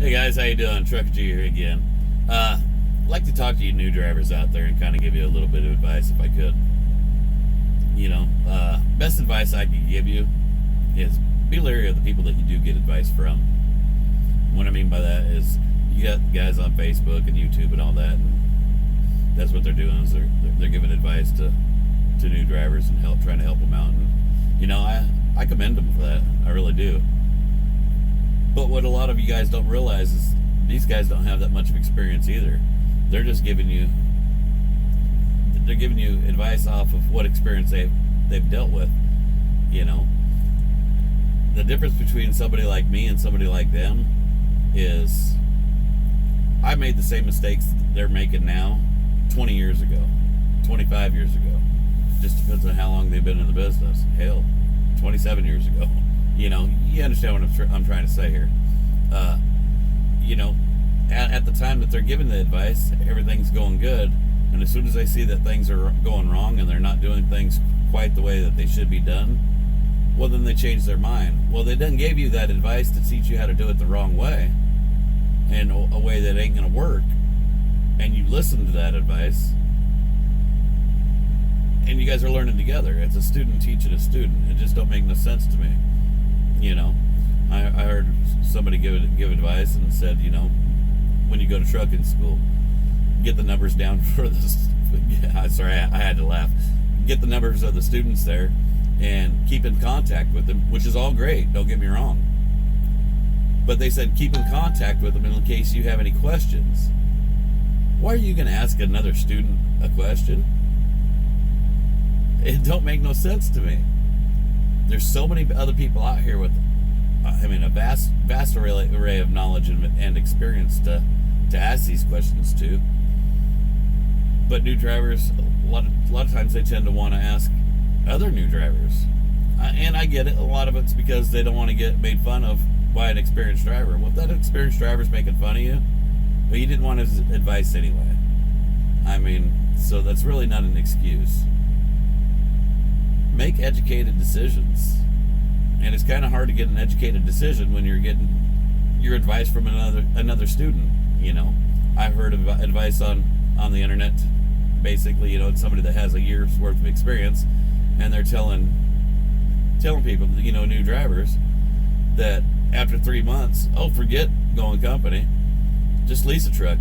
Hey guys, how you doing? Trucker G here again. I'd like to talk to you new drivers out there and kind of give you a little bit of advice if I could. Best advice I could give you is be leery of the people that you do get advice from. What I mean by that is you got guys on Facebook and YouTube and all that, and that's what they're doing is they're giving advice to new drivers and trying to help them out. And I commend them for that. I really do. But what a lot of you guys don't realize is these guys don't have that much of experience either. They're just giving you advice off of what experience they've dealt with. The difference between somebody like me and somebody like them is I made the same mistakes they're making now 20 years ago, 25 years ago. Just depends on how long they've been in the business. Hell, 27 years ago. You understand what I'm trying to say here. At the time that they're giving the advice, everything's going good. And as soon as they see that things are going wrong and they're not doing things quite the way that they should be done, well, then they change their mind. Well, they done gave you that advice to teach you how to do it the wrong way and a way that ain't going to work. And you listen to that advice and you guys are learning together. It's a student teaching a student. It just don't make no sense to me. I heard somebody give advice and said, when you go to trucking school, get the numbers down for this. Sorry, I had to laugh. Get the numbers of the students there and keep in contact with them, which is all great. Don't get me wrong. But they said keep in contact with them in case you have any questions. Why are you going to ask another student a question? It don't make no sense to me. There's so many other people out here with, a vast array of knowledge and experience to ask these questions to. But new drivers, a lot of times they tend to want to ask other new drivers. And I get it. A lot of it's because they don't want to get made fun of by an experienced driver. Well, if that experienced driver's making fun of you, but you didn't want his advice anyway. So that's really not an excuse. Make educated decisions. And it's kind of hard to get an educated decision when you're getting your advice from another student. I've heard of advice on the internet. Basically, it's somebody that has a year's worth of experience, and they're telling people, new drivers, that after 3 months, forget going company, just lease a truck.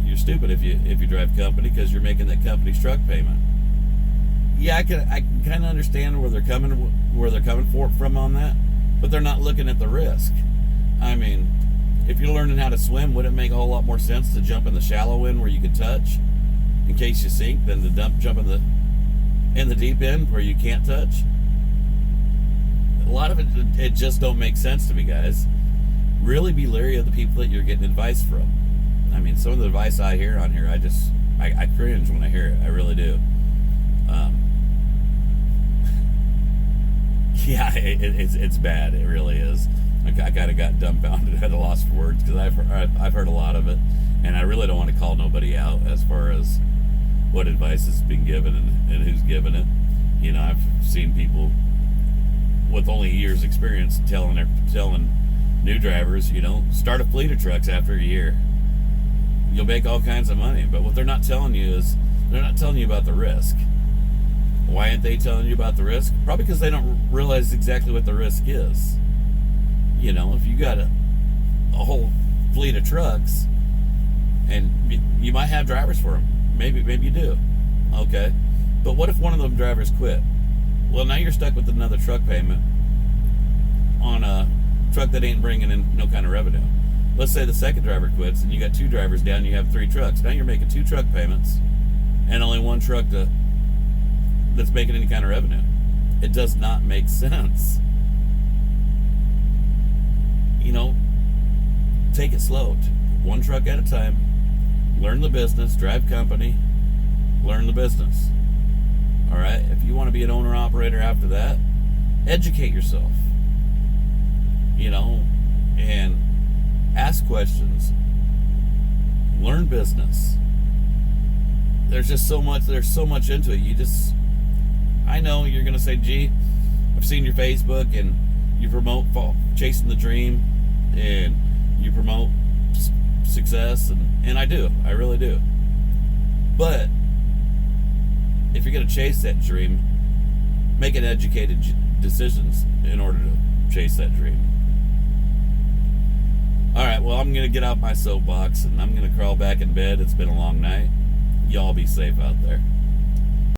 You're stupid if you drive company because you're making that company's truck payment. Yeah, I can kind of understand where they're coming from on that, but they're not looking at the risk. If you're learning how to swim, would it make a whole lot more sense to jump in the shallow end where you can touch in case you sink than to jump in the deep end where you can't touch? A lot of it just don't make sense to me, guys. Really be leery of the people that you're getting advice from. Some of the advice I hear on here, I cringe when I hear it. I really do. Yeah, it's bad. It really is. I kind of got dumbfounded at a loss for words because I've heard a lot of it, and I really don't want to call nobody out as far as what advice is being given and who's giving it. I've seen people with only a year's experience telling new drivers, start a fleet of trucks after a year. You'll make all kinds of money. But what they're not telling you is they're not telling you about the risk. Why aren't they telling you about the risk? Probably because they don't realize exactly what the risk is. If you got a whole fleet of trucks, and you might have drivers for them. Maybe you do. Okay. But what if one of them drivers quit? Well, now you're stuck with another truck payment on a truck that ain't bringing in no kind of revenue. Let's say the second driver quits, and you got 2 drivers down, you have 3 trucks. Now you're making 2 truck payments, and only 1 truck that's making any kind of revenue. It does not make sense. Take it slow. 1 truck at a time. Learn the business. Drive company. Learn the business. All right? If you want to be an owner-operator after that, educate yourself. And ask questions. Learn business. There's so much into it. I know you're going to say, gee, I've seen your Facebook and you promote chasing the dream and you promote success, and I do. I really do. But if you're going to chase that dream, make educated decisions in order to chase that dream. All right, well, I'm going to get out my soapbox, and I'm going to crawl back in bed. It's been a long night. Y'all be safe out there.